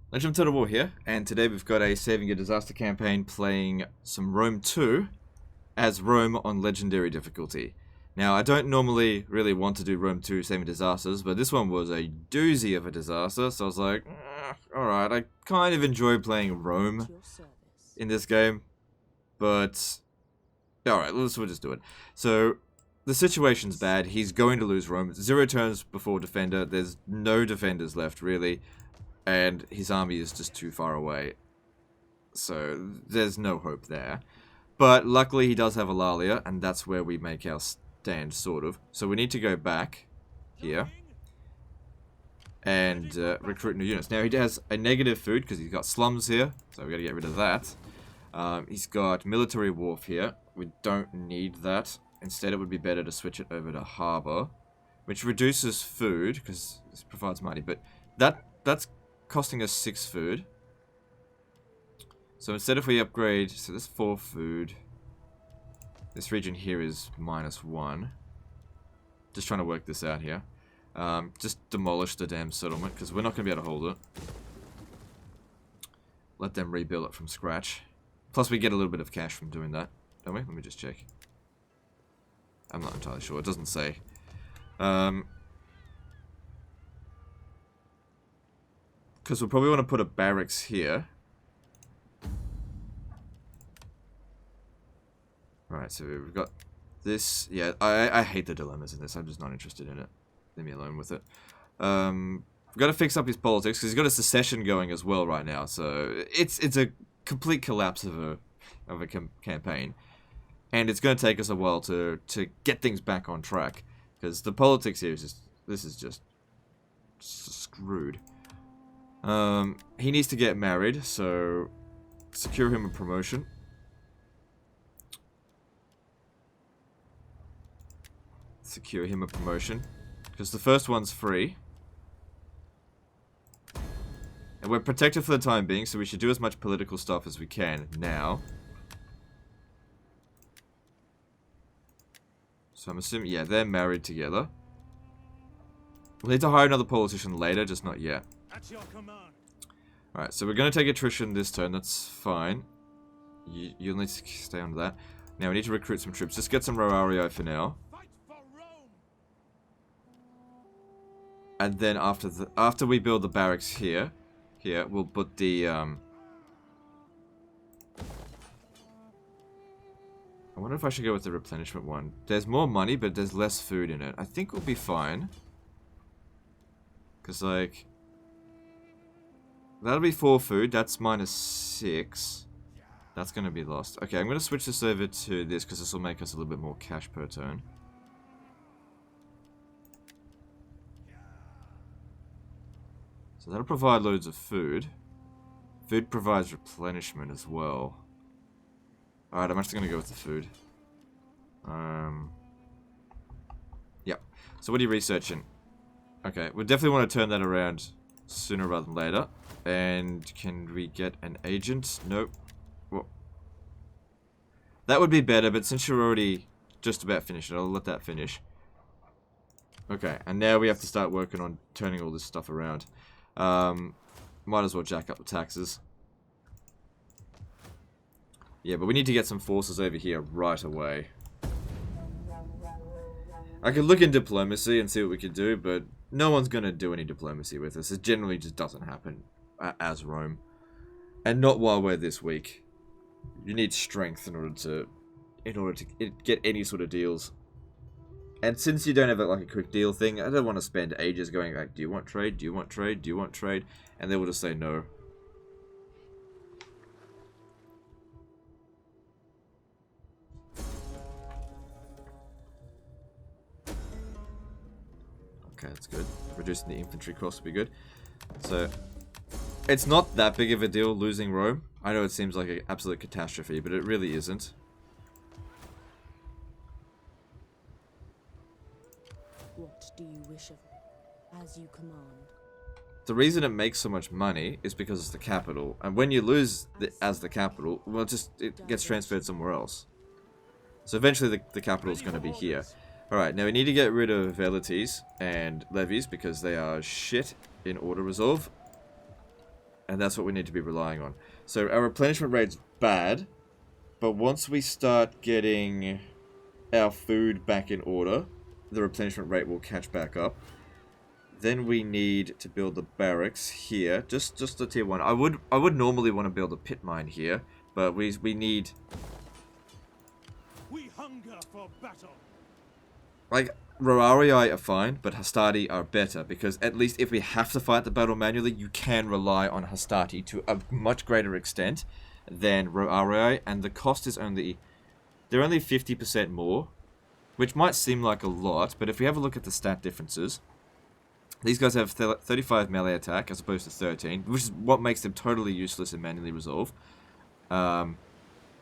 Legend of Total War here, and today we've got a Saving a Disaster campaign playing some Rome 2 as Rome on Legendary difficulty. Now, I don't normally really want to do Rome 2 Saving Disasters, but this one was a doozy of a disaster, so I was like, alright, I kind of enjoy playing Rome in this game, but alright, we'll just do it. So, the situation's bad, he's going to lose Rome, 0 turns before defender, there's no defenders left really. And his army is just too far away. So, there's no hope there. But, luckily he does have Eulalia, and that's where we make our stand, sort of. So we need to go back here. And recruit new units. Now, he has a negative food, because he's got slums here. So we got to get rid of that. He's got military wharf here. We don't need that. Instead, it would be better to switch it over to harbour. Which reduces food, because this provides money. But that's costing us 6 food. So instead if we upgrade, so this 4 food. This region here is -1. Just trying to work this out here. Just demolish the damn settlement, because we're not going to be able to hold it. Let them rebuild it from scratch. Plus we get a little bit of cash from doing that, don't we? Let me just check. I'm not entirely sure, it doesn't say. Because we'll probably want to put a barracks here. Alright, so we've got this. Yeah, I hate the dilemmas in this. I'm just not interested in it. Leave me alone with it. We've got to fix up his politics, because he's got a secession going as well right now. So it's a complete collapse of a campaign. And it's going to take us a while to get things back on track. Because the politics here is just, this is just screwed. He needs to get married, so secure him a promotion. Secure him a promotion, because the first one's free. And we're protected for the time being, so we should do as much political stuff as we can now. So I'm assuming, yeah, they're married together. We'll need to hire another politician later, just not yet. Alright, so we're going to take attrition this turn, that's fine. You'll need to stay on that. Now we need to recruit some troops. Just get some Roario for now. And then after we build the barracks here, we'll put the I wonder if I should go with the replenishment one. There's more money, but there's less food in it. I think we'll be fine. Because, like, that'll be 4 food. That's -6. That's going to be lost. Okay, I'm going to switch this over to this, because this will make us a little bit more cash per turn. So that'll provide loads of food. Food provides replenishment as well. Alright, I'm actually going to go with the food. Yep. So what are you researching? Okay, we definitely want to turn that around sooner rather than later. And can we get an agent? Nope. Well, that would be better, but since you're already just about finished, I'll let that finish. Okay, and now we have to start working on turning all this stuff around. Might as well jack up the taxes. Yeah, but we need to get some forces over here right away. I could look in diplomacy and see what we could do, but no one's going to do any diplomacy with us. It generally just doesn't happen as Rome. And not while we're this weak. You need strength in order to get any sort of deals. And since you don't have like a quick deal thing, I don't want to spend ages going like, do you want trade? Do you want trade? Do you want trade? And they will just say no. Okay, that's good. Reducing the infantry cost will be good. So, it's not that big of a deal losing Rome. I know it seems like an absolute catastrophe, but it really isn't. What do you wish of me? As you command. The reason it makes so much money is because it's the capital. And when you lose as the capital, well, it gets transferred somewhere else. So eventually the capital is going to be here. Alright, now we need to get rid of velities and levies because they are shit in order resolve. And that's what we need to be relying on. So our replenishment rate's bad, but once we start getting our food back in order, the replenishment rate will catch back up. Then we need to build the barracks here, just the tier 1. I would normally want to build a pit mine here, but we need, We hunger for battle. like, Roarii are fine, but Hastati are better, because at least if we have to fight the battle manually, you can rely on Hastati to a much greater extent than Roarii, and the cost is only, they're only 50% more, which might seem like a lot, but if we have a look at the stat differences, these guys have 35 melee attack as opposed to 13, which is what makes them totally useless in manually resolve.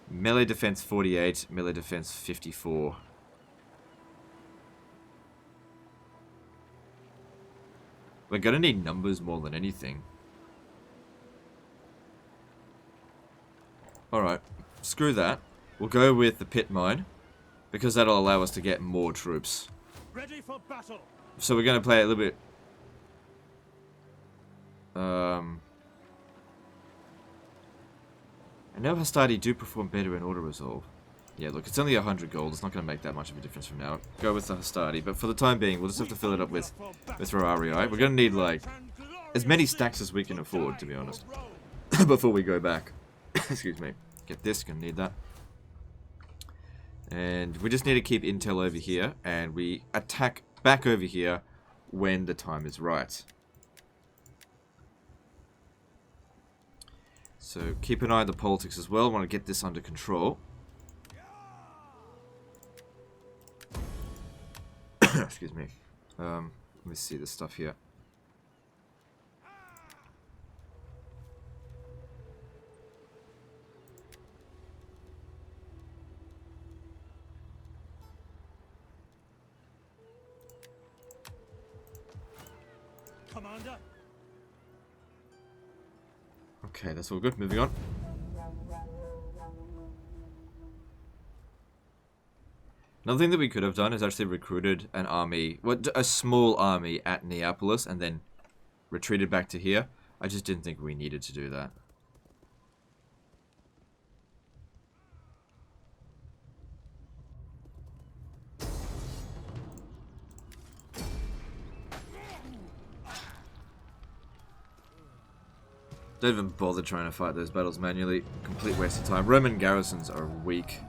Melee defense 48, melee defense 54. We're gonna need numbers more than anything. Alright, screw that. We'll go with the pit mine, because that'll allow us to get more troops. Ready for battle. So we're gonna play a little bit... I know Hastati do perform better in auto resolve. Yeah, look, it's only 100 gold. It's not going to make that much of a difference from now. Go with the Hastati, but for the time being, we'll just have to fill it up with Roarii. We're going to need, like, as many stacks as we can afford, to be honest, before we go back. Excuse me. Get this, going to need that. And we just need to keep intel over here, and we attack back over here when the time is right. So keep an eye on the politics as well. I want to get this under control. Excuse me. Let me see this stuff here. Commander. Okay, that's all good. Moving on. Another thing that we could have done is actually recruited an army, a small army at Neapolis and then retreated back to here. I just didn't think we needed to do that. Don't even bother trying to fight those battles manually. Complete waste of time. Roman garrisons are weak.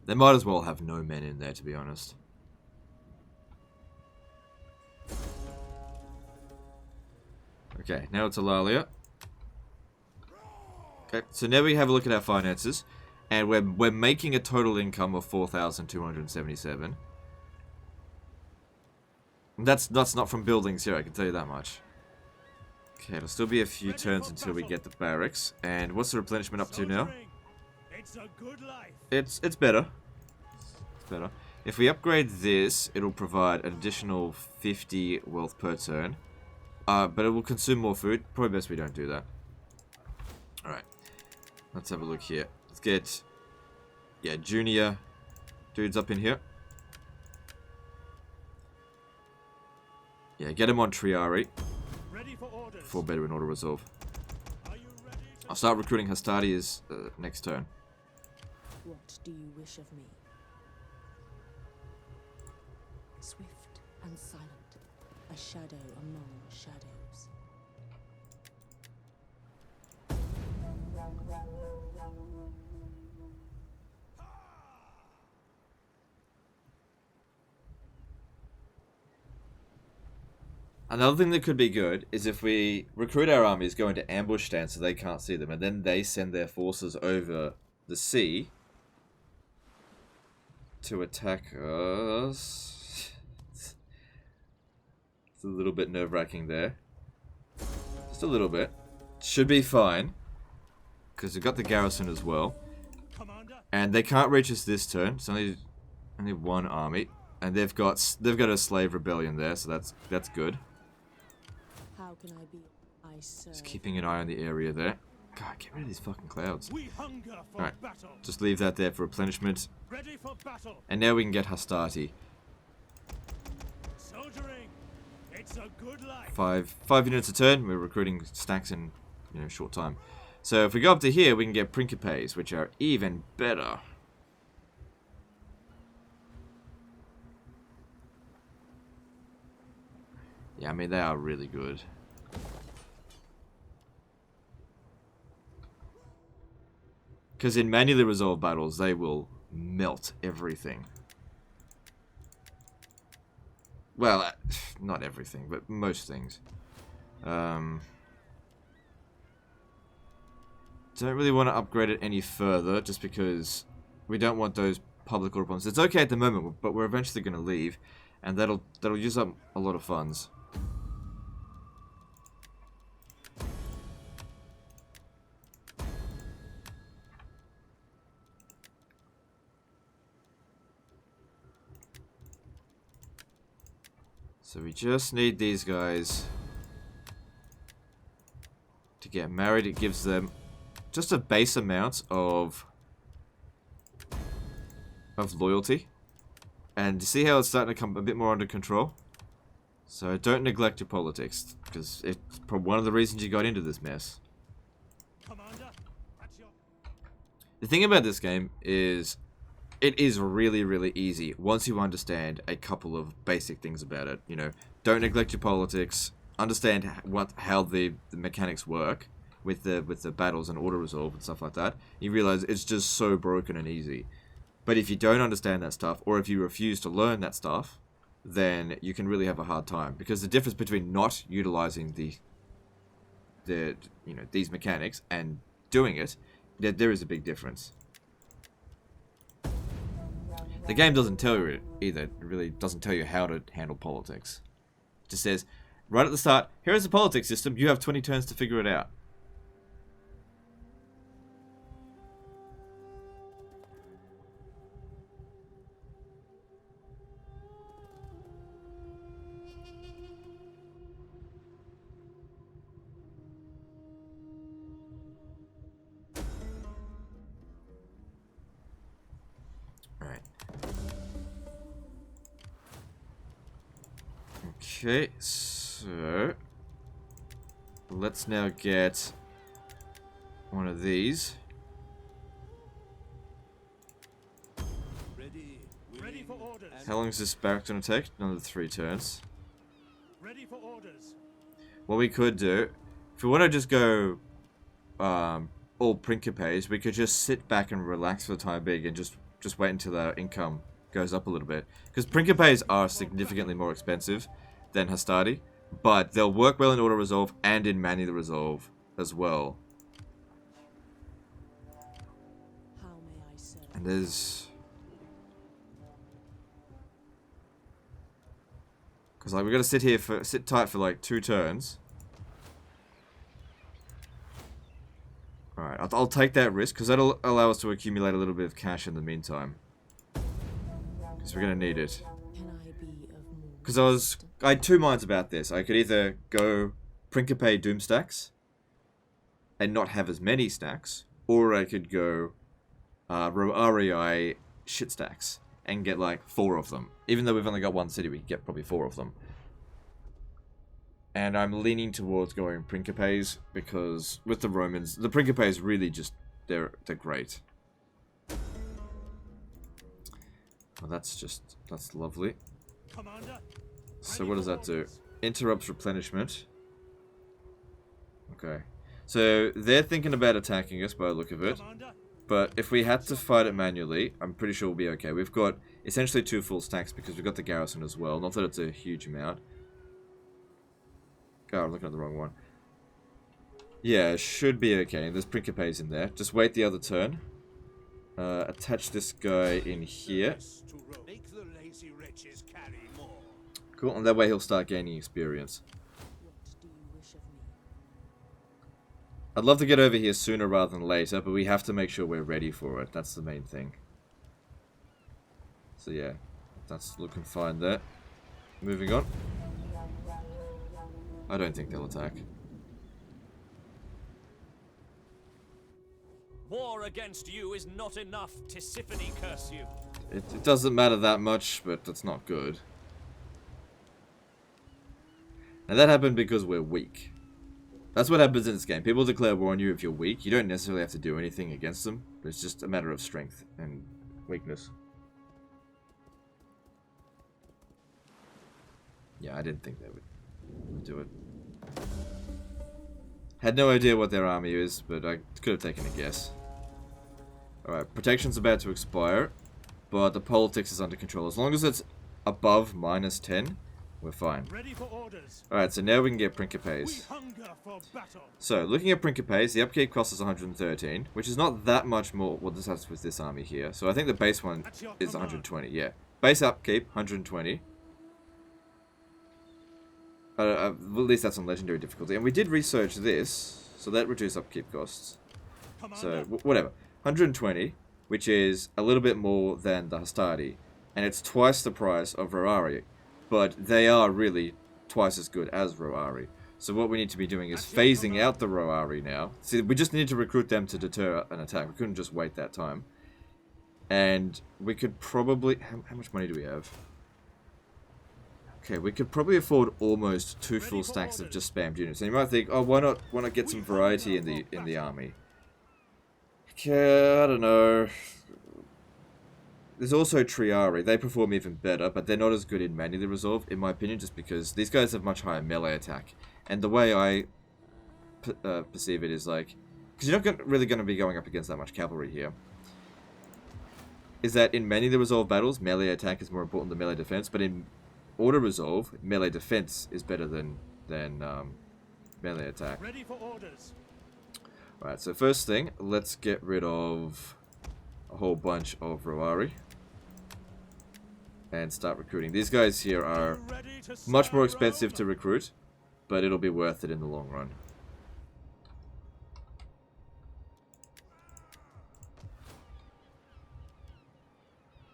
They might as well have no men in there, to be honest. Okay, now it's Alalia. Okay, so now we have a look at our finances. And we're making a total income of 4,277. That's not from buildings here, I can tell you that much. Okay, it'll still be a few turns until we get the barracks. And what's the replenishment up to now? It's a good life. It's better. It's better. If we upgrade this, it'll provide an additional 50 wealth per turn. But it will consume more food. Probably best we don't do that. Alright. Let's have a look here. Let's get... yeah, junior dudes up in here. Yeah, get him on Triari. Ready for orders. For better in auto resolve. Are you ready to... I'll start recruiting Hastati next turn. What do you wish of me? Swift and silent, a shadow among shadows. Another thing that could be good is if we recruit our armies, go into ambush stance so they can't see them, and then they send their forces over the sea to attack us. It's a little bit nerve-wracking there. Just a little bit. Should be fine, because we've got the garrison as well. Commander. And they can't reach us this turn. It's only one army, and they've got a slave rebellion there, so that's good. How can I be? I serve. Just keeping an eye on the area there. God, get rid of these fucking clouds. We hunger for Alright, battle. just leave that there for replenishment. Ready for battle. And now we can get Hastati. Soldiering. It's a good life. Five units a turn. We're recruiting stacks in, short time. So if we go up to here, we can get Principes, which are even better. Yeah, I mean, they are really good. Because in manually resolved battles, they will melt everything. Well, not everything, but most things. Don't really want to upgrade it any further, just because we don't want those public order bombs. It's okay at the moment, but we're eventually going to leave, and that'll use up a lot of funds. So we just need these guys to get married. It gives them just a base amount of loyalty. And you see how it's starting to come a bit more under control? So don't neglect your politics, because it's one of the reasons you got into this mess. Commander, at your... The thing about this game is it is really, really easy once you understand a couple of basic things about it. Don't neglect your politics. Understand how the mechanics work with the battles and auto resolve and stuff like that. You realize it's just so broken and easy. But if you don't understand that stuff, or if you refuse to learn that stuff, then you can really have a hard time. Because the difference between not utilizing these mechanics and doing it, there is a big difference. The game doesn't tell you it either. It really doesn't tell you how to handle politics. It just says, right at the start, here is the politics system, you have 20 turns to figure it out. Okay, so let's now get one of these. Ready for orders. How long is this barrack going to take? Another 3 turns. Ready for orders. What we could do, if we want to just go all Principes, we could just sit back and relax for the time being and just wait until our income goes up a little bit. Because Principes are significantly more expensive than Hastati, but they'll work well in auto resolve and in manual resolve as well. How may I serve? And there's, because like we got to sit tight for like 2 turns. All right, I'll take that risk because that'll allow us to accumulate a little bit of cash in the meantime. Because we're gonna need it. Can I be of more Because I had 2 minds about this. I could either go Principe Doom stacks and not have as many stacks, or I could go REI shit stacks and get like 4 of them. Even though we've only got 1 city, we can get probably 4 of them. And I'm leaning towards going Principes because with the Romans, the Principes really just they're great. Well, that's lovely. Commander, So what does that do? Interrupts replenishment. Okay. So they're thinking about attacking us by the look of it. Commander, But if we had to fight it manually, I'm pretty sure we'll be okay. We've got essentially 2 full stacks because we've got the garrison as well. Not that it's a huge amount. Oh, I'm looking at the wrong one. Yeah, it should be okay. There's Principes in there. Just wait the other turn. Attach this guy in here. make the lazy wretches carry more. Cool, and that way he'll start gaining experience. What do you wish of me? I'd love to get over here sooner rather than later, but we have to make sure we're ready for it. That's the main thing. So yeah, that's looking fine there. Moving on. I don't think they'll attack. War against you is not enough, Tisiphone curse you. It doesn't matter that much, but that's not good. And that happened because we're weak. That's what happens in this game. People declare war on you if you're weak. You don't necessarily have to do anything against them. It's just a matter of strength and weakness. Yeah, I didn't think they would do it. Had no idea what their army is, but I could have taken a guess. Alright, protection's about to expire, but the politics is under control. As long as it's above -10, we're fine. Ready for orders. Alright, so now we can get We Principes. hunger for battle. So, looking at Principes, the upkeep cost is 113, which is not that much more. Well, this has with this army here. So I think the base one At your is command. 120, yeah. Base upkeep, 120. At least that's on legendary difficulty. And we did research this, so that reduced upkeep costs. So, Commander, whatever. 120, which is a little bit more than the Hastati. And it's twice the price of Roari. But they are really twice as good as Roari. So what we need to be doing is phasing out the Roari now. See, we just need to recruit them to deter an attack. We couldn't just wait that time. And we could probably... How much money do we have? Okay, we could probably afford almost 2 full stacks of just spammed units. And you might think, oh, why not get some variety in the army? Okay, I don't know. There's also Triari. They perform even better, but they're not as good in manually resolve, in my opinion, just because these guys have much higher melee attack. And the way I perceive it is like, because you're not really going to be going up against that much cavalry here, is that in manually resolve battles, melee attack is more important than melee defense, but in auto resolve, melee defense is better than melee attack. ready for orders. Alright, so first thing, let's get rid of a whole bunch of Roari and start recruiting. These guys here are Ready to much more serve expensive Rome? to recruit, but it'll be worth it in the long run.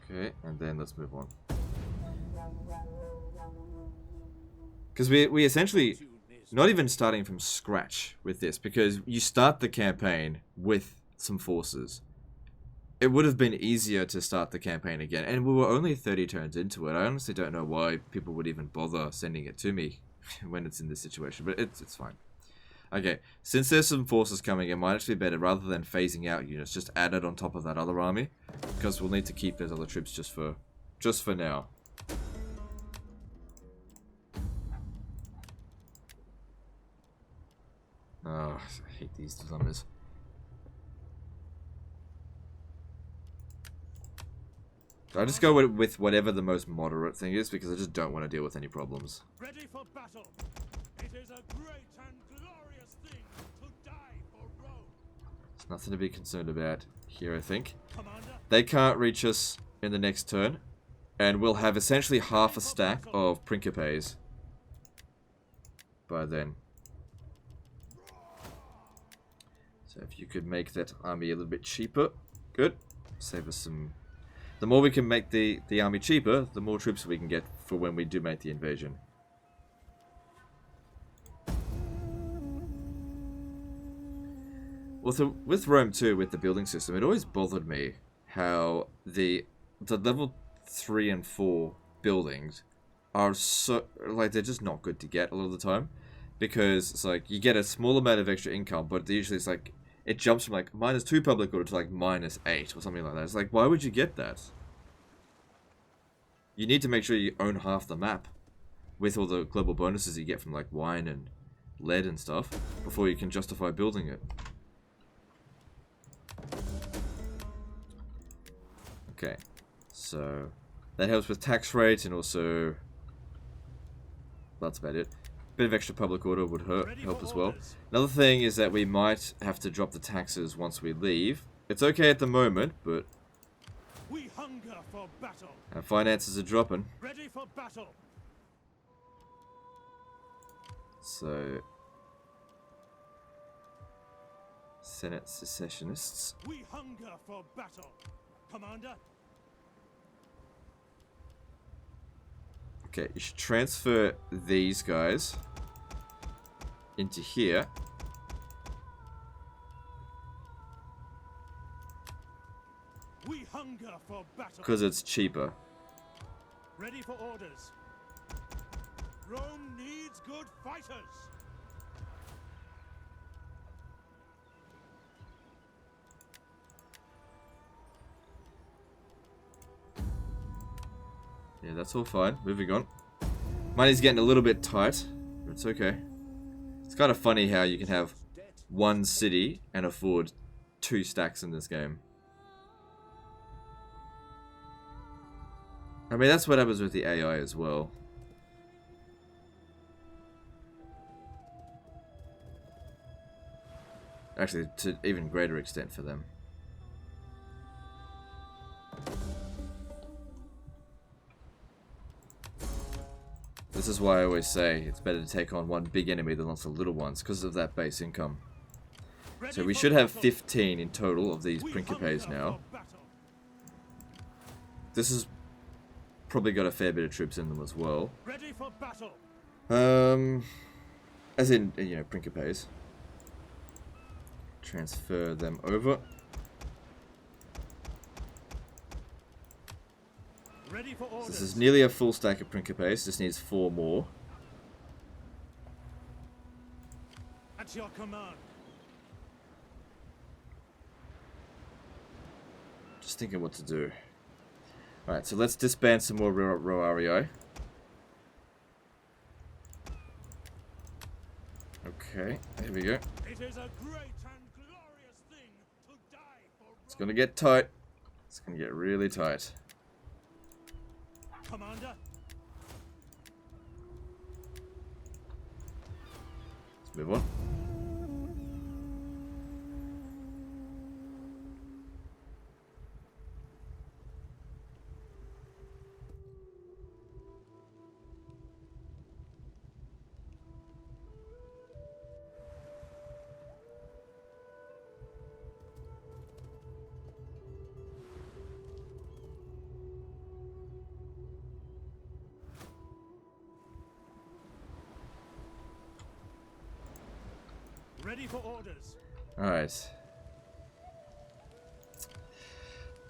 Okay, and then let's move on. Because we essentially not even starting from scratch with this, because you start the campaign with some forces. It would have been easier to start the campaign again, and we were only 30 turns into it. I honestly don't know why people would even bother sending it to me when it's in this situation, but it's fine. Okay, since there's some forces coming, it might actually be better, rather than phasing out units, just add it on top of that other army, because we'll need to keep those other troops just for now. Oh, I hate these dilemmas. I just go with whatever the most moderate thing is, because I just don't want to deal with any problems. Ready for battle. It is a great and glorious thing to die for Rome. There's nothing to be concerned about here, I think. Commander, They can't reach us in the next turn, and we'll have essentially half a stack of Principes by then. So if you could make that army a little bit cheaper, good. Save us some... The more we can make the army cheaper, the more troops we can get for when we do make the invasion. With Rome 2, with the building system, it always bothered me how the level 3 and 4 buildings are so... like, they're just not good to get a lot of the time. Because it's like, you get a small amount of extra income, but usually it's like, it jumps from like -2 public order to like -8 or something like that. It's like, why would you get that? You need to make sure you own half the map with all the global bonuses you get from like wine and lead and stuff before you can justify building it. Okay, so that helps with tax rate, and also that's about it. Bit of extra public order would help as well. Another thing is that we might have to drop the taxes once we leave. It's okay at the moment, but we hunger for battle. our finances are dropping. Ready for battle. So, Senate secessionists. We hunger for battle. Commander, Okay, you should transfer these guys into here. we hunger for battle. Because it's cheaper. Ready for orders. Rome needs good fighters. Yeah, that's all fine. Moving on. Money's getting a little bit tight, but it's okay. It's kind of funny how you can have one city and afford 2 stacks in this game. I mean, that's what happens with the AI as well. Actually, to even greater extent for them. This is why I always say it's better to take on one big enemy than lots of little ones, because of that base income. So we should have 15 in total of these Principes now. This has probably got a fair bit of troops in them as well. Ready for battle. As in, you know, Principes. Transfer them over. Ready for orders. This is nearly a full stack of Principes. This needs 4 more. At your command. Just thinking what to do. Alright, so let's disband some more Roarii. Okay, here we go. It is a great and glorious thing to die for It's gonna get tight. It's gonna get really tight. Commander. Let's move on. Ready for orders. Alright.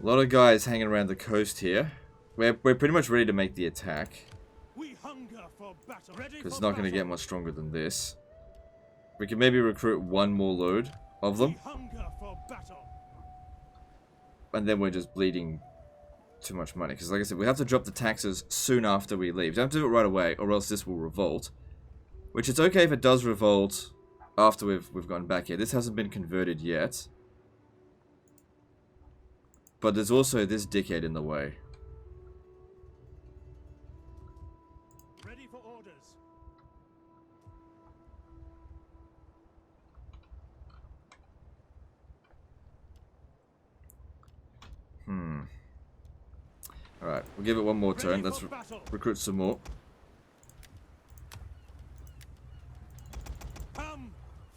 A lot of guys hanging around the coast here. We're pretty much ready to make the attack. We hunger for battle. Ready Because it's for not going to battle. get much stronger than this. We can maybe recruit 1 more load of them. We hunger for battle. And then we're just bleeding too much money. Because like I said, we have to drop the taxes soon after we leave. Don't have to do it right away, or else this will revolt. Which it's okay if it does revolt after we've gone back here. This hasn't been converted yet. But there's also this dickhead in the way. Ready for orders. Alright, we'll give it one more turn. Ready Let's for battle. recruit some more. Come,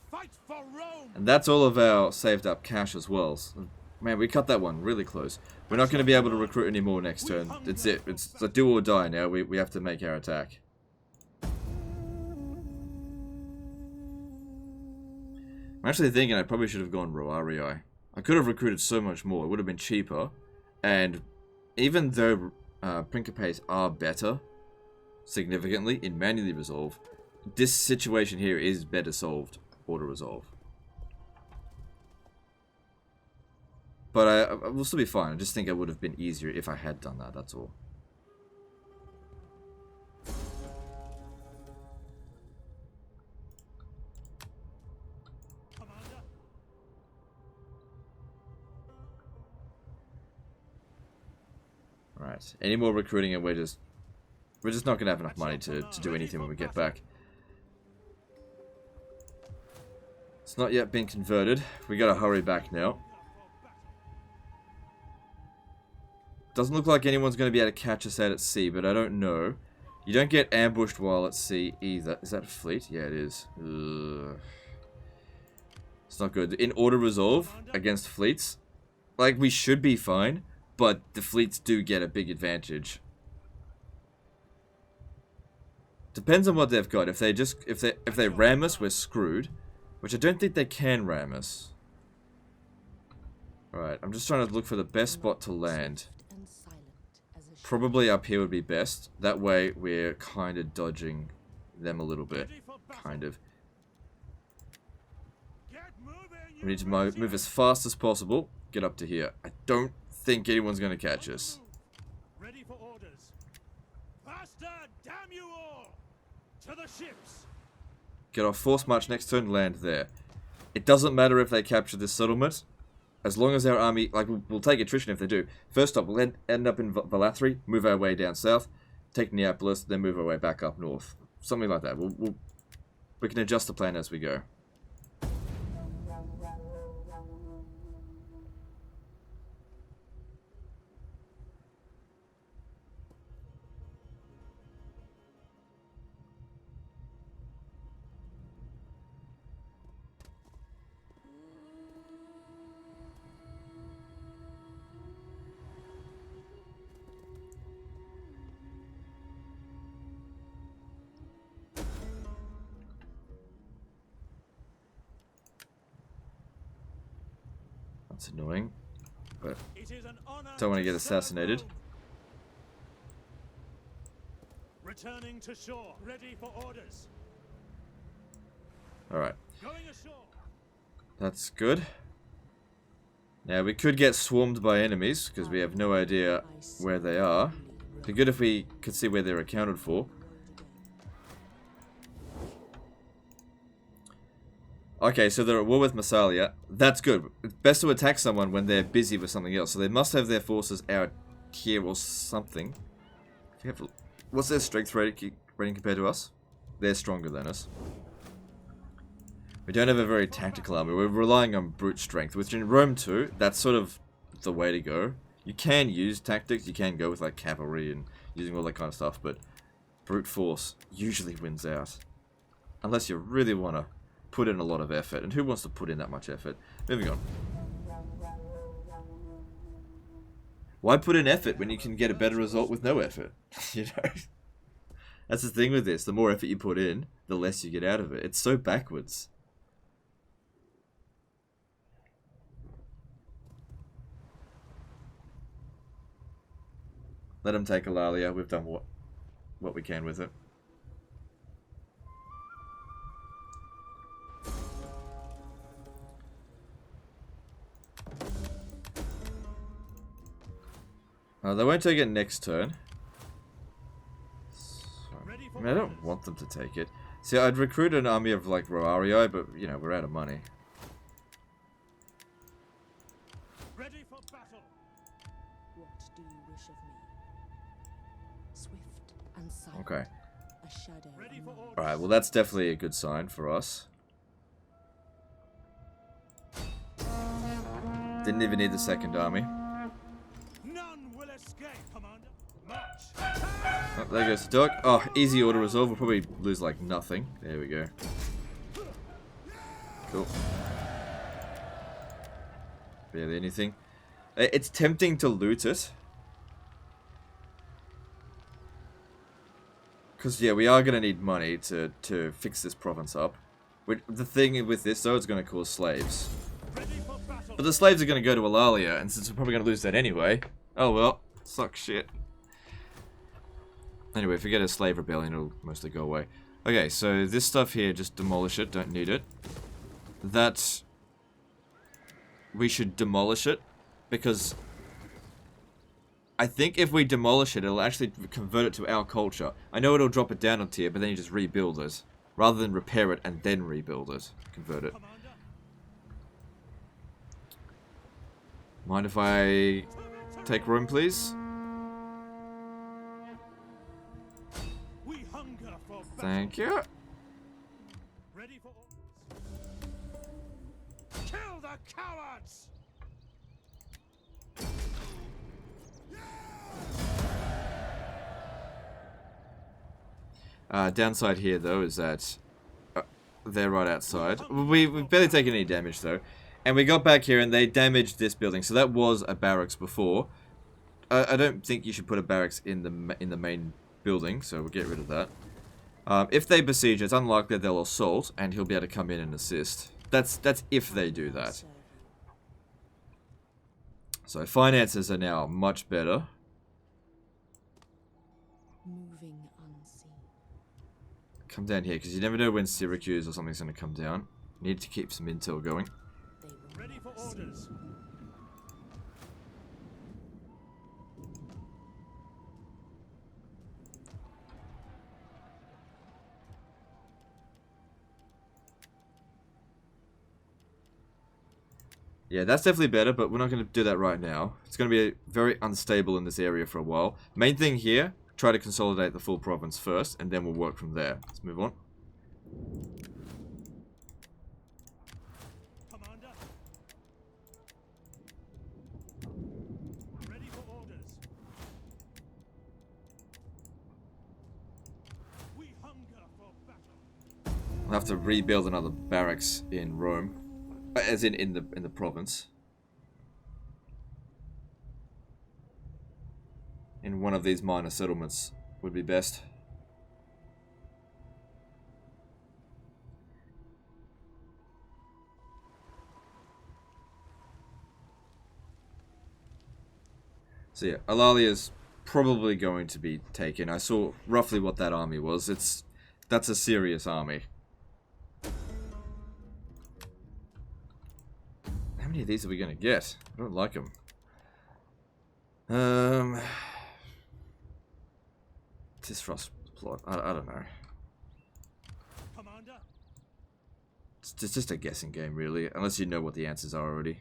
fight for Rome. And that's all of our saved up cash as well. So, man, we cut that one really close. We're not going to be able to recruit any more next turn. It's it. It's a do or die now. We have to make our attack. I'm actually thinking I probably should have gone Roarii. I could have recruited so much more. It would have been cheaper. And even though Principes are better, significantly, in manually resolve, this situation here is better solved auto-resolve. But I will still be fine. I just think it would have been easier if I had done that, that's all. Commander. Right. Any more recruiting and we're just not gonna have enough money to do anything when we get back. It's not yet been converted. We gotta hurry back now. Doesn't look like anyone's gonna be able to catch us out at sea, but I don't know. You don't get ambushed while at sea either. Is that a fleet? Yeah, it is. Ugh. It's not good. In auto resolve against fleets, like, we should be fine, but the fleets do get a big advantage. Depends on what they've got. If they ram us, we're screwed. Which I don't think they can ram us. Alright, I'm just trying to look for the best spot to land. Soft and silent as a Probably up here would be best. That way we're kind of dodging them a little bit, Ready for battle. kind of. Get moving, We need to you move Rangers. as fast as possible. Get up to here. I don't think anyone's going to catch On the us. move. Ready for orders. Faster, damn you all! To the ships. Get our force march next turn, land there. It doesn't matter if they capture this settlement. As long as our army, like, we'll take attrition if they do. First up, we'll end up in Valathri, move our way down south, take Neapolis, then move our way back up north. Something like that. We can adjust the plan as we go. That's annoying, but It is an honor don't want to get serve assassinated. Rome. Returning to shore. Ready for orders. Alright, Going ashore. that's good. Now, we could get swarmed by enemies, because we have no idea where they are. It'd be good if we could see where they're accounted for. Okay, so they're at war with Massalia. That's good. It's best to attack someone when they're busy with something else. So they must have their forces out here or something. What's their strength rating compared to us? They're stronger than us. We don't have a very tactical army. We're relying on brute strength, which in Rome 2, that's sort of the way to go. You can use tactics. You can go with like cavalry and using all that kind of stuff, but brute force usually wins out. Unless you really want to put in a lot of effort. And who wants to put in that much effort? Moving on. Why put in effort when you can get a better result with no effort? You know? That's the thing with this. The more effort you put in, the less you get out of it. It's so backwards. Let them take Alalia. We've done what we can with it. They won't take it next turn. I mean, I don't want them to take it. See, I'd recruit an army of, like, Roarii, but, you know, we're out of money. Ready for battle. What do you wish of me? Swift and silent. Okay. A shadow. Ready for orders. Alright, well, that's definitely a good sign for us. Didn't even need the second army. None will escape, Commander. March. Oh, there goes the dog. Oh, easy auto resolve. We'll probably lose like nothing. There we go. Cool. Barely anything. It's tempting to loot it. Because, yeah, we are going to need money to fix this province up. The thing with this, though, it's going to cause slaves. Ready for battle. But the slaves are going to go to Alalia, and since we're probably going to lose that anyway... Oh, well. Suck shit. Anyway, if we get a slave rebellion, it'll mostly go away. Okay, so this stuff here, just demolish it. Don't need it. That... We should demolish it, because... I think if we demolish it, it'll actually convert it to our culture. I know it'll drop it down a tier, but then you just rebuild it. Rather than repair it and then rebuild it. Convert it. Commander. Mind if I take Rome, please? We hunger for battle. Thank you. Ready for orders. Kill the cowards. Downside here, though, is that they're right outside. We've barely taken any damage, though. And we got back here and they damaged this building. So that was a barracks before. I don't think you should put a barracks in the main building, so we'll get rid of that. If they besiege, it's unlikely they'll assault, and he'll be able to come in and assist. That's if they do that. So finances are now much better. Moving unseen. come down here, because you never know when Syracuse or something's going to come down. Need to keep some intel going. They will Ready for orders. Yeah, that's definitely better, but we're not going to do that right now. It's going to be very unstable in this area for a while. Main thing here, try to consolidate the full province first, and then we'll work from there. Let's move on. Commander. Ready for orders. We hunger for battle. I'll have to rebuild another barracks in Rome. As in the province. In one of these minor settlements would be best. So yeah, Alalia's probably going to be taken. I saw roughly what that army was. That's a serious army. How many of these are we going to get? I don't like them. Distrust plot. I don't know. Commander. It's just a guessing game, really. Unless you know what the answers are already.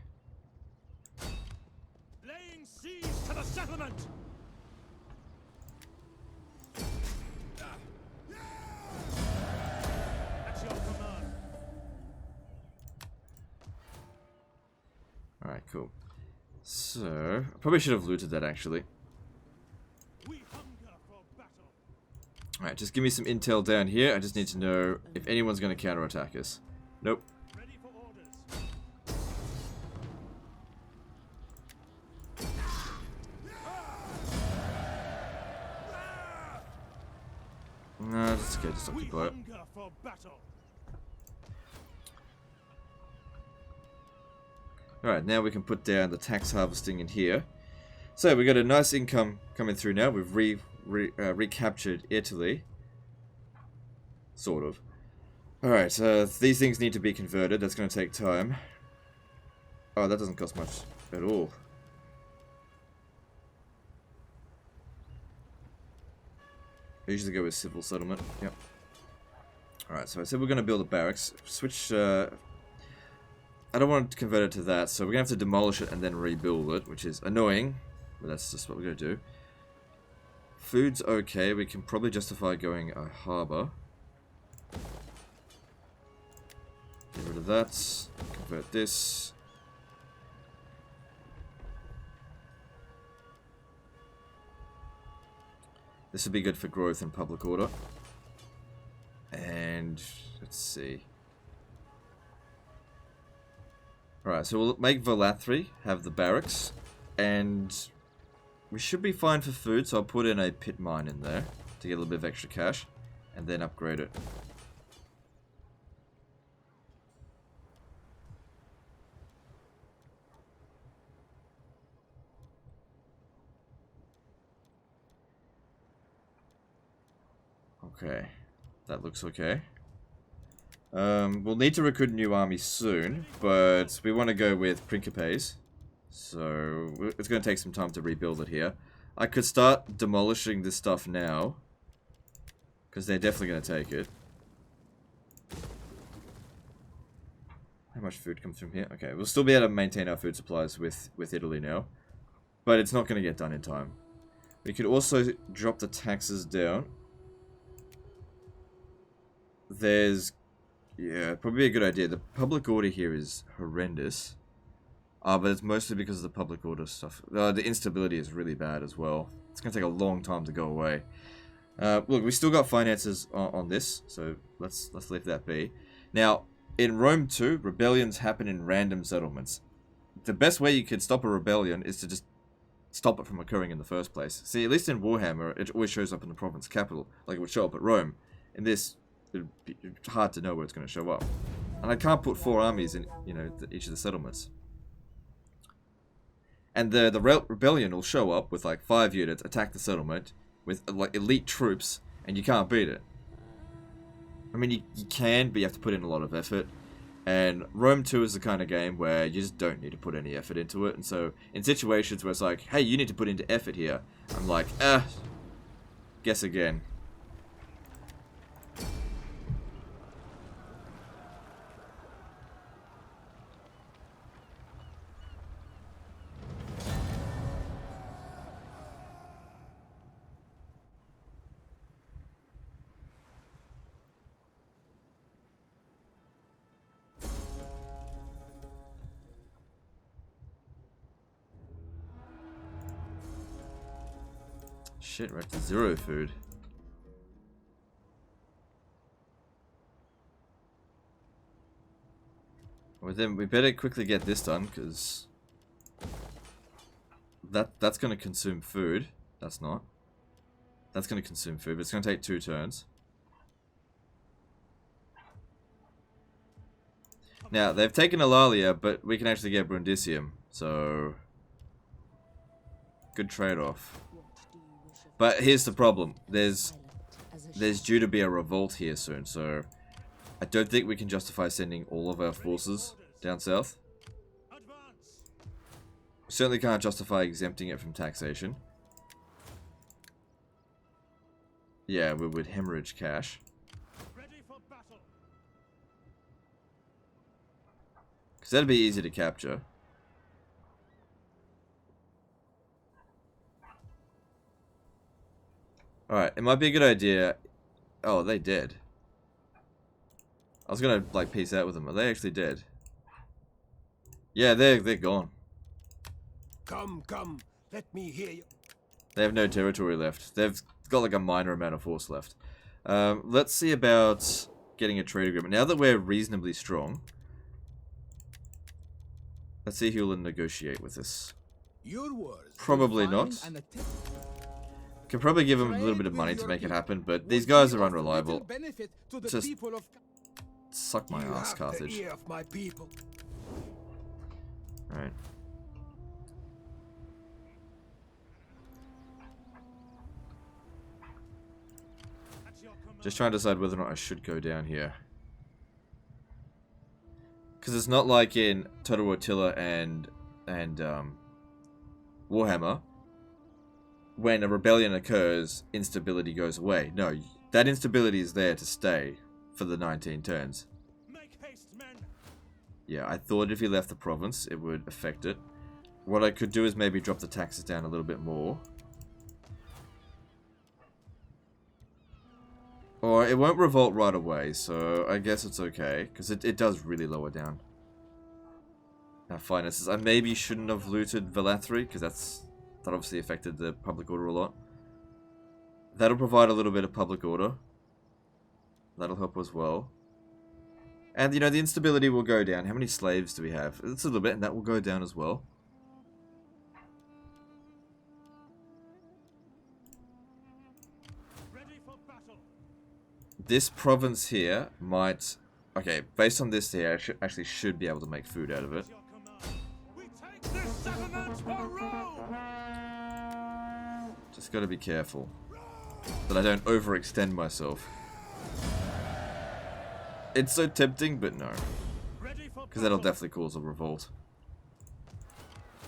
Laying siege to the settlement. At your command. Alright, cool. So, I probably should have looted that, actually. We hunger for battle. Alright, just give me some intel down here. I just need to know if anyone's going to counterattack us. Nope. Ready for orders. No, that's okay. Just We occupy it. hunger for battle. Alright, now we can put down the tax harvesting in here. So, we got a nice income coming through now. We've recaptured Italy. Sort of. Alright, these things need to be converted. That's going to take time. Oh, that doesn't cost much at all. I usually go with civil settlement. Yep. Alright, so I said we're going to build a barracks. Switch, I don't want to convert it to that, so we're going to have to demolish it and then rebuild it, which is annoying, but that's just what we're going to do. Food's okay, we can probably justify going a harbour. Get rid of that, convert this. This would be good for growth and public order. And, let's see. Alright, so we'll make Velathri have the barracks, and we should be fine for food, so I'll put in a pit mine in there to get a little bit of extra cash, and then upgrade it. Okay, that looks okay. We'll need to recruit a new army soon, but we want to go with Principes. So, it's going to take some time to rebuild it here. I could start demolishing this stuff now, because they're definitely going to take it. How much food comes from here? Okay, we'll still be able to maintain our food supplies with Italy now, but it's not going to get done in time. We could also drop the taxes down. There's... yeah, probably a good idea. The public order here is horrendous. But it's mostly because of the public order stuff. The instability is really bad as well. It's going to take a long time to go away. Look, we still got finances on this, so let's leave that be. Now, in Rome 2, rebellions happen in random settlements. The best way you could stop a rebellion is to just stop it from occurring in the first place. See, at least in Warhammer, it always shows up in the province capital, like it would show up at Rome. In this, it'd be hard to know where it's going to show up. And I can't put 4 armies in, you know, each of the settlements. And the rebellion will show up with like 5 units, attack the settlement with like elite troops, and you can't beat it. I mean, you can, but you have to put in a lot of effort. And Rome 2 is the kind of game where you just don't need to put any effort into it. And so, in situations where it's like, hey, you need to put into effort here, I'm like, guess again. Shit, we're up to 0 food. Well, then we better quickly get this done, because that's going to consume food. That's not. That's going to consume food, but it's going to take 2 turns. Now, they've taken Eulalia, but we can actually get Brundisium, so good trade-off. But here's the problem. There's due to be a revolt here soon, so I don't think we can justify sending all of our forces down south. Certainly can't justify exempting it from taxation. Yeah, we would hemorrhage cash. Because that'd be easy to capture. Alright, it might be a good idea. Oh, they dead. I was gonna, like, peace out with them. Are they actually dead? Yeah, they're gone. Come, let me hear you. They have no territory left. They've got, like, a minor amount of force left. Let's see about getting a trade agreement. Now that we're reasonably strong, let's see who will negotiate with us. Your words. Probably not. Can probably give them a little bit of money to make it happen, but these guys are unreliable. Just suck my ass, Carthage. Alright. Just trying to decide whether or not I should go down here. Because it's not like in Total Rotilla and Warhammer, when a rebellion occurs, instability goes away. No, that instability is there to stay for the 19 turns. Make haste, men. Yeah, I thought if he left the province, it would affect it. What I could do is maybe drop the taxes down a little bit more. Or it won't revolt right away, so I guess it's okay, because it does really lower down our finances. I maybe shouldn't have looted Velathri, because that obviously affected the public order a lot. That'll provide a little bit of public order. That'll help as well. And, you know, the instability will go down. How many slaves do we have? It's a little bit, and that will go down as well. This province here might... Okay, based on this here, I actually should be able to make food out of it. Just gotta be careful that I don't overextend myself. It's so tempting, but no. Because that'll definitely cause a revolt.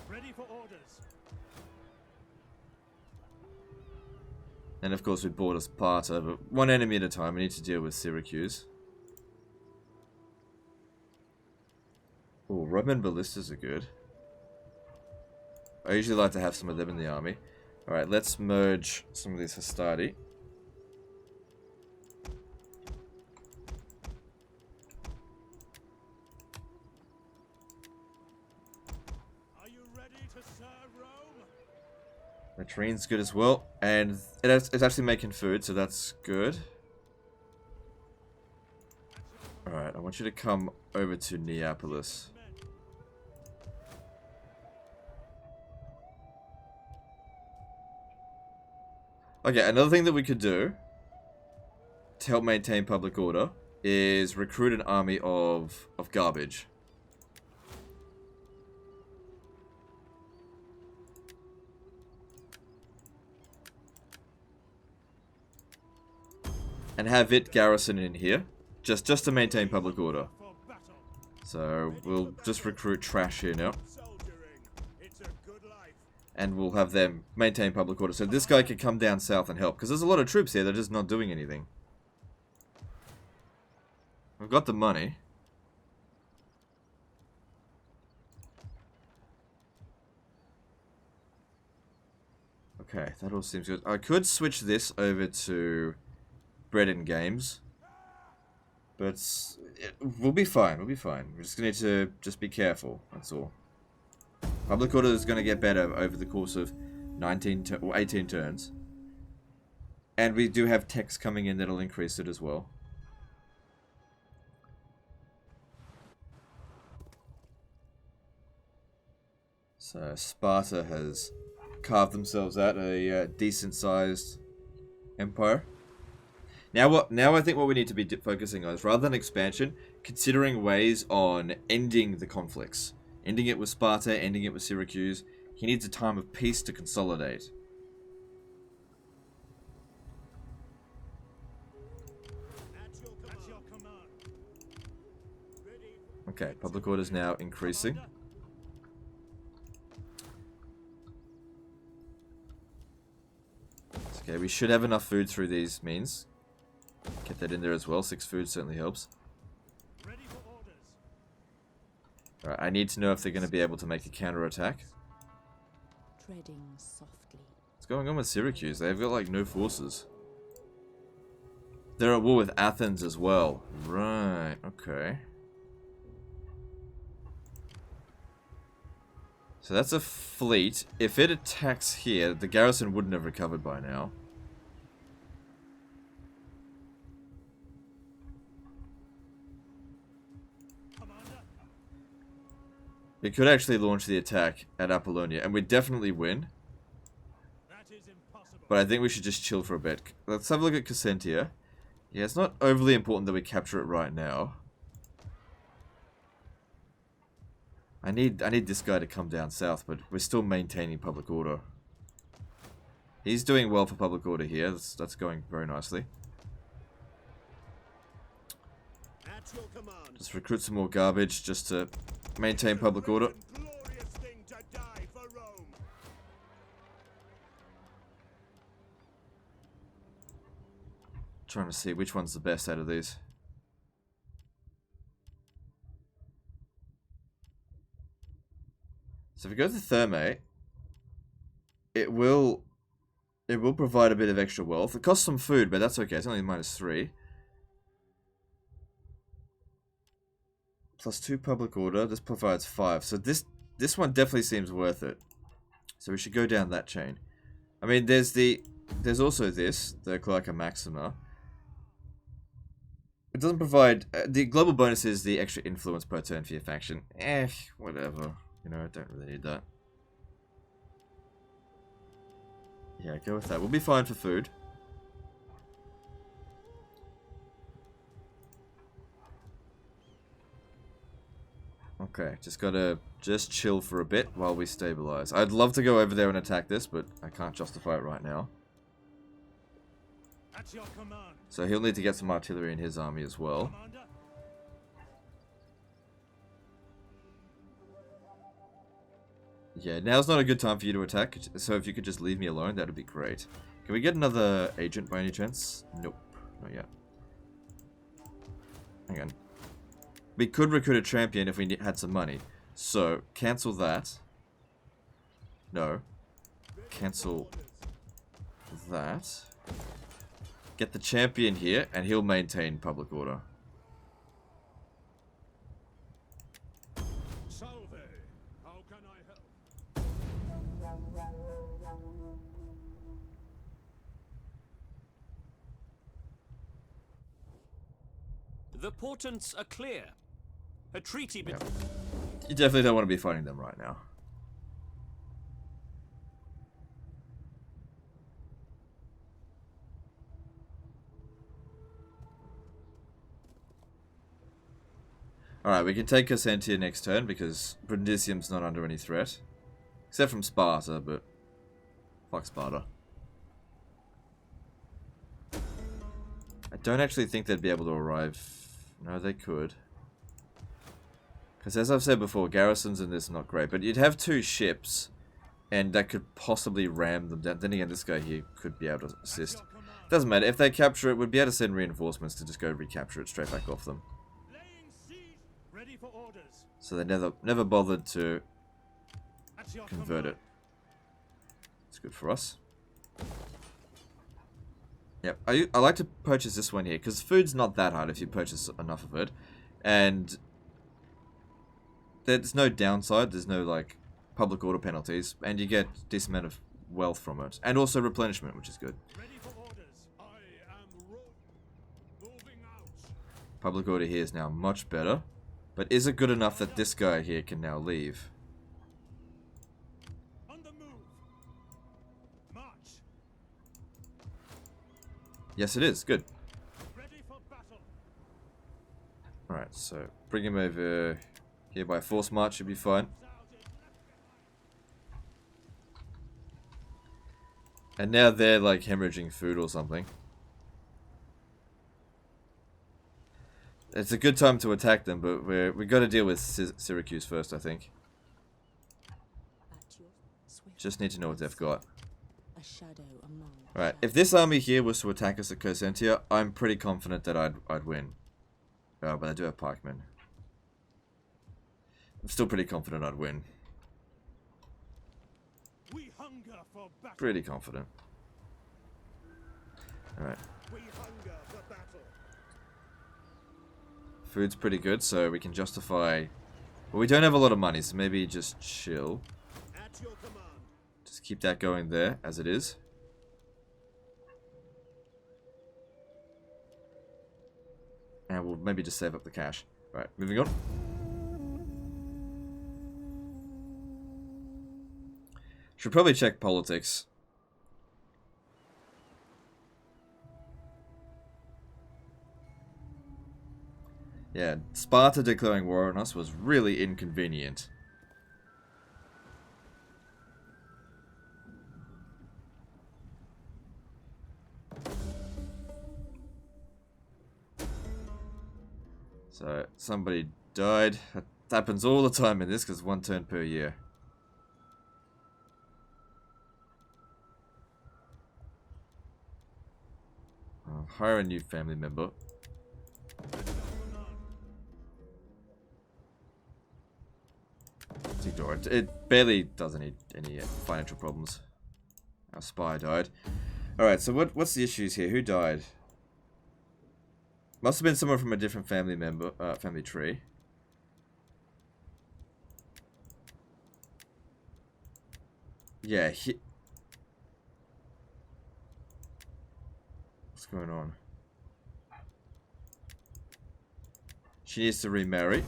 Ready for orders. And of course we bought us Sparta, but one enemy at a time. We need to deal with Syracuse. Oh, Roman ballistas are good. I usually like to have some of them in the army. Alright, let's merge some of these Hastati. Are you ready to serve Rome? Latrine's good as well, and it's actually making food, so that's good. Alright, I want you to come over to Neapolis. Okay, another thing that we could do to help maintain public order is recruit an army of garbage. And have it garrison in here. just to maintain public order. For battle. So we'll just recruit trash here now, Soldiering. It's a good life. and we'll have them maintain public order. So this guy can come down south and help, because there's a lot of troops here. They're just not doing anything. We've got the money. Okay, that all seems good. I could switch this over to bread and games, but we'll be fine. We'll be fine. We're just gonna need to just be careful. That's all. Public order is gonna get better over the course of 18 turns, and we do have techs coming in that'll increase it as well. So Sparta has carved themselves out a decent-sized empire. Now I think what we need to be focusing on is, rather than expansion, considering ways on ending the conflicts. Ending it with Sparta, ending it with Syracuse. He needs a time of peace to consolidate. At your command. Ready. Okay, public order is now increasing. Okay, we should have enough food through these means. Get that in there as well. 6 food certainly helps. Ready for orders. Alright, I need to know if they're going to be able to make a counter-attack. Treading softly. What's going on with Syracuse? They've got like no forces. They're at war with Athens as well. Right, okay. So that's a fleet. If it attacks here, the garrison wouldn't have recovered by now. Commander. We could actually launch the attack at Apollonia, and we'd definitely win. That is impossible. But I think we should just chill for a bit. Let's have a look at Cassentia. Yeah, it's not overly important that we capture it right now. I need this guy to come down south, but we're still maintaining public order. He's doing well for public order here. That's going very nicely. At your command. Just recruit some more garbage just to maintain public order. Glorious thing to die for Rome. Trying to see which one's the best out of these. So if we go to Thermae, it will provide a bit of extra wealth. It costs some food, but that's okay. It's only -3. +2 public order. This provides 5. So this one definitely seems worth it. So we should go down that chain. I mean, there's also this, the Cloaca Maxima. It doesn't provide the global bonus is the extra influence per turn for your faction. Whatever. You know, I don't really need that. Yeah, go with that. We'll be fine for food. Okay, just gotta chill for a bit while we stabilize. I'd love to go over there and attack this, but I can't justify it right now. At your command. So he'll need to get some artillery in his army as well. Commander. Yeah, now's not a good time for you to attack, so if you could just leave me alone, that would be great. Can we get another agent by any chance? Nope, not yet. Hang on. We could recruit a champion if we had some money. So, cancel that. No. Cancel that. Get the champion here, and he'll maintain public order. Salve. How can I help? The portents are clear. A treaty between... You definitely don't want to be fighting them right now. Alright, we can take Cassentia next turn because Brundisium's not under any threat. Except from Sparta, but... Fuck Sparta. I don't actually think they'd be able to arrive No, they could. Because as I've said before, garrisons in this are not great. But you'd have 2 ships, and that could possibly ram them down. Then again, this guy here could be able to assist. Doesn't matter. If they capture it, we'd be able to send reinforcements to just go recapture it straight back off them. Laying siege. Ready for orders. So they never bothered to At your convert it. command. It's good for us. Yep, I like to purchase this one here, because food's not that hard if you purchase enough of it. And there's no downside, there's no, like, public order penalties, and you get a decent amount of wealth from it. And also replenishment, which is good. Ready for orders. I am moving out. Public order here is now much better. But is it good enough that this guy here can now leave? On the move. March. Yes, it is. Good. Ready for battle. Alright, so bring him over here by force march should be fine. And now they're like hemorrhaging food or something. It's a good time to attack them, but we got to deal with Syracuse first, I think. At your swift Just need to know what they've got. a shadow among Alright, if this army here was to attack us at Cosentia, I'm pretty confident that I'd win. But I do have pikemen. I'm still pretty confident I'd win. We hunger for battle. Pretty confident. Alright. We hunger for battle. Food's pretty good, so we can justify... Well, we don't have a lot of money, so maybe just chill. At your command. Just keep that going there, as it is. And we'll maybe just save up the cash. Right, moving on. Should probably check politics. Yeah, Sparta declaring war on us was really inconvenient. So, somebody died. That happens all the time in this, because 1 turn per year. Hire a new family member. Ignore it. It barely does any financial problems. Our spy died. Alright, so what's the issues here? Who died? Must have been someone from a different family member, family tree. Yeah, what's going on? She needs to remarry.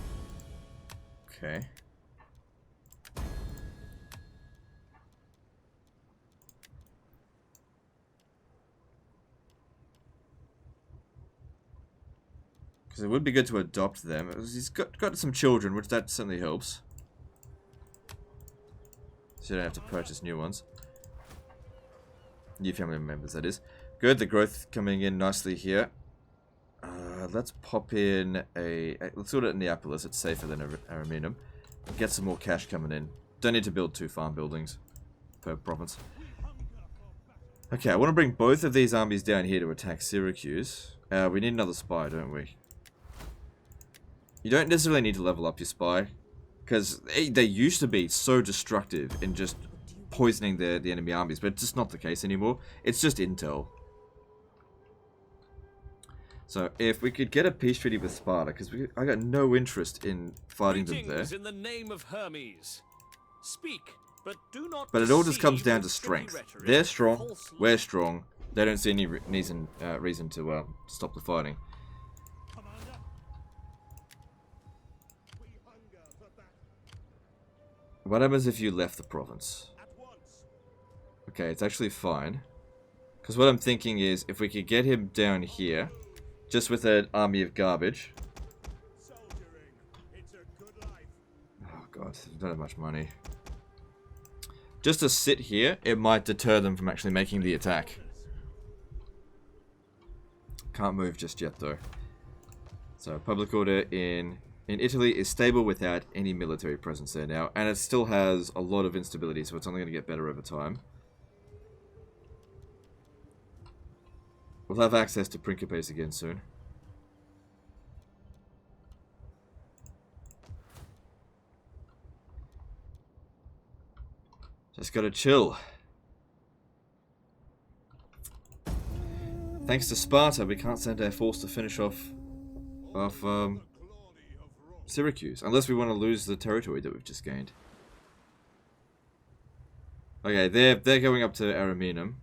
Okay. Because it would be good to adopt them. He's got some children, which that certainly helps. So you don't have to purchase new ones. New family members, that is. Good, the growth coming in nicely here. Let's pop in let's go to Neapolis, it's safer than Ariminum. Get some more cash coming in. Don't need to build 2 farm buildings per province. Okay, I want to bring both of these armies down here to attack Syracuse. We need another spy, don't we? You don't necessarily need to level up your spy, because they used to be so destructive in just poisoning the enemy armies, but it's just not the case anymore. It's just intel. So if we could get a peace treaty with Sparta, because I got no interest in fighting them there. In the name of Hermes. Speak, but do not. But it all just comes deceive down to with strength. silly rhetoric, They're strong, false we're strong. They don't see any reason to stop the fighting. Commander. We hunger for battle. What happens if you left the province? At once. Okay, it's actually fine. Because what I'm thinking is, if we could get him down here, just with an army of garbage. Soldiering. It's a good life. Oh god, we don't have much money. Just to sit here, it might deter them from actually making the attack. Can't move just yet though. So public order in Italy is stable without any military presence there now, and it still has a lot of instability, so it's only going to get better over time. We'll have access to Principes again soon. Just gotta chill. Thanks to Sparta, we can't send our force to finish off Syracuse, unless we want to lose the territory that we've just gained. Okay, they're going up to Ariminum,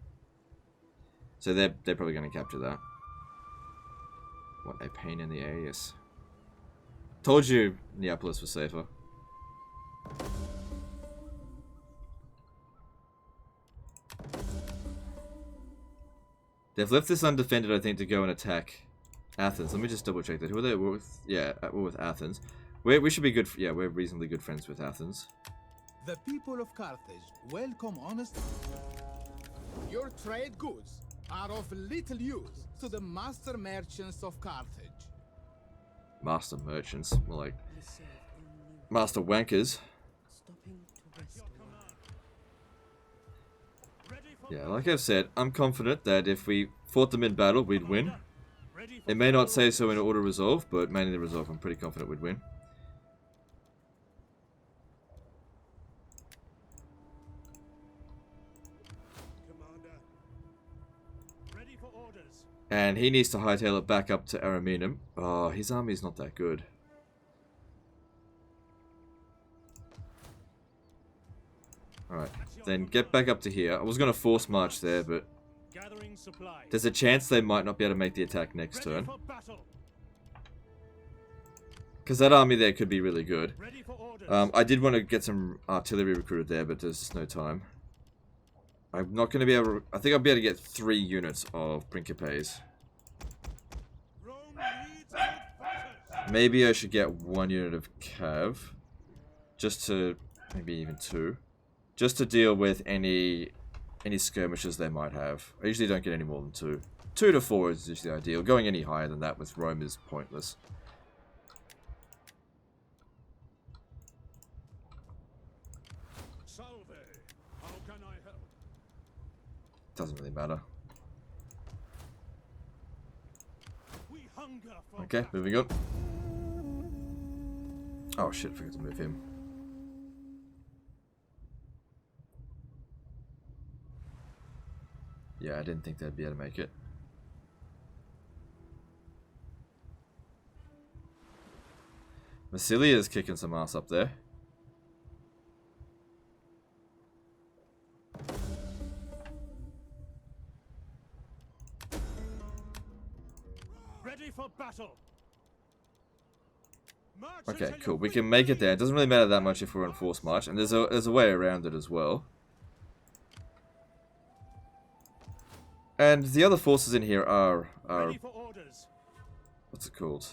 so they're probably going to capture that. What a pain in the ass. Told you Neapolis was safer. They've left this undefended, I think, to go and attack Athens. Let me just double check that. Who are they? We're with, yeah, we're with Athens. We should be good. Yeah, we're reasonably good friends with Athens. The people of Carthage welcome honest. Your trade goods are of little use to the master merchants of Carthage. Master merchants, more like I serve only master wankers. stopping to rest awhile. Yeah, like I've said, I'm confident that if we fought them in battle, we'd win. It may not say so in order resolve, but mainly the resolve, I'm pretty confident we'd win. Commander. Ready for orders. And he needs to hightail it back up to Ariminum. Oh, his army's not that good. Alright, then get back up to here. I was going to force march there, but Gathering supplies. there's a chance they might not be able to make the attack next Ready turn. for battle. Because that army there could be really good. Ready for orders. I did want to get some artillery recruited there, but there's just no time. I'm not going to be able to... I think I'll be able to get 3 units of Principes. Rome needs good fighters. Maybe I should get 1 unit of Cav. Just to... maybe even 2. Just to deal with any skirmishes they might have. I usually don't get any more than 2. 2 to 4 is usually ideal. Going any higher than that with Rome is pointless. Salve. How can I help? Doesn't really matter. We hunger for Okay, moving on. Oh shit, forgot to move him. Yeah, I didn't think they'd be able to make it. Massilia's kicking some ass up there. Ready for battle. March Okay, until cool. your We wing can make it there. It bleeds. doesn't really matter that much if we're on force march, and there's a way around it as well. And the other forces in here are Ready for orders. what's it called?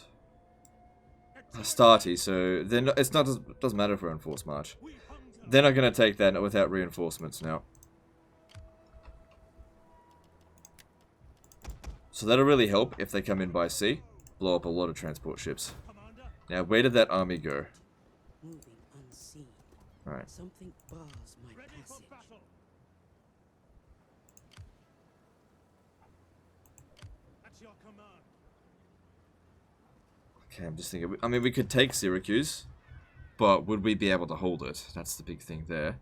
Hastati. So they're not, it doesn't matter if we're on force march. We hunger. They're not going to take that without reinforcements now. So that'll really help if they come in by sea. Blow up a lot of transport ships. Commander. Now, where did that army go? Moving unseen. Alright. Something bars my Ready for passage. battle. At your command. Okay, I'm just thinking. I mean, we could take Syracuse, but would we be able to hold it? That's the big thing there.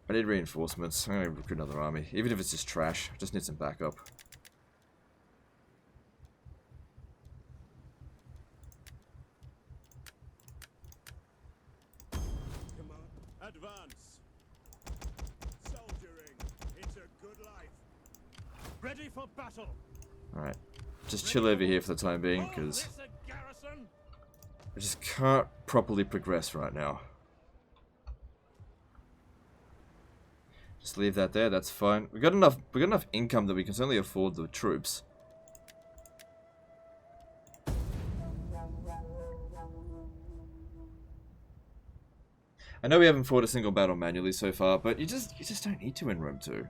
I need reinforcements. I'm going to recruit another army. Even if it's just trash. I just need some backup. Command. Advance. Soldiering. It's a good life. Ready for battle. Alright. Just chill over here for the time being, Hold because this a garrison. I just can't properly progress right now. Just leave that there, that's fine. We got enough income that we can certainly afford the troops. I know we haven't fought a single battle manually so far, but you just don't need to in Rome 2.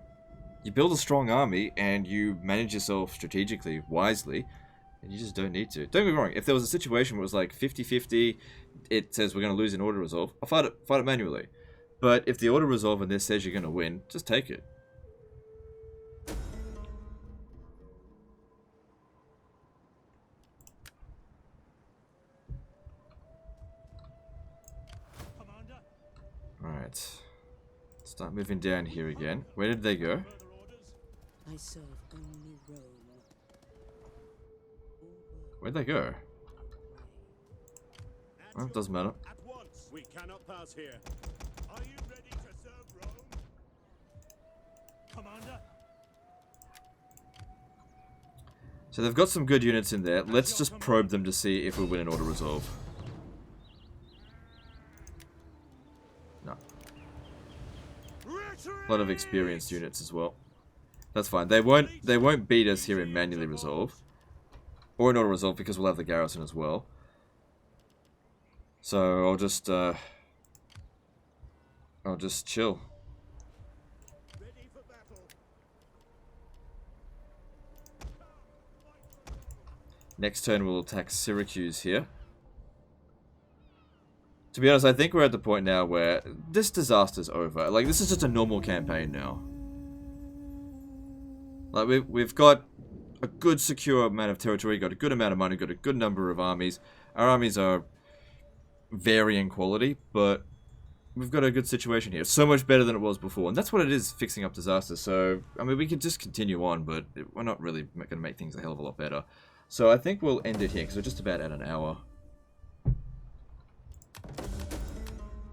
You build a strong army and you manage yourself strategically, wisely, and you just don't need to. Don't get me wrong, if there was a situation where it was like 50-50, it says we're going to lose in auto resolve, I'll fight it manually. But if the auto resolve and this says you're going to win, just take it. Commander, Alright. Start moving down here again. Where did they go? further orders? I serve only Rome. Where'd they go? Well, it doesn't matter. At once. We cannot pass here. Are you ready to serve Rome? Commander, So they've got some good units in there. Let's just probe them to see if we win an auto resolve. No. A lot of experienced units as well. That's fine. They won't beat us here in manually resolve. Or in auto resolve because we'll have the garrison as well. So I'll just chill. Ready for battle. Next turn we'll attack Syracuse here. To be honest, I think we're at the point now where this disaster's over. Like, this is just a normal campaign now. Like, we've got a good secure amount of territory, got a good amount of money, got a good number of armies. Our armies are varying quality, but we've got a good situation here. So much better than it was before, and that's what it is, fixing up disasters. So, I mean, we could just continue on, but we're not really going to make things a hell of a lot better. So I think we'll end it here, because we're just about at an hour.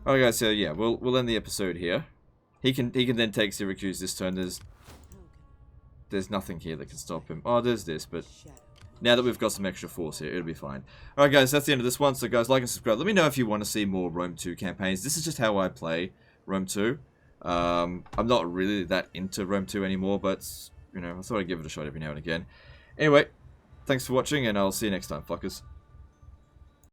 Alright guys, so yeah, we'll end the episode here. He can then take Syracuse this turn. There's nothing here that can stop him. Oh, there's this, but now that we've got some extra force here, it'll be fine. Alright guys, that's the end of this one. So guys, like and subscribe. Let me know if you want to see more Rome 2 campaigns. This is just how I play Rome 2. I'm not really that into Rome 2 anymore, but, you know, I thought I'd give it a shot every now and again. Anyway, thanks for watching, and I'll see you next time, fuckers.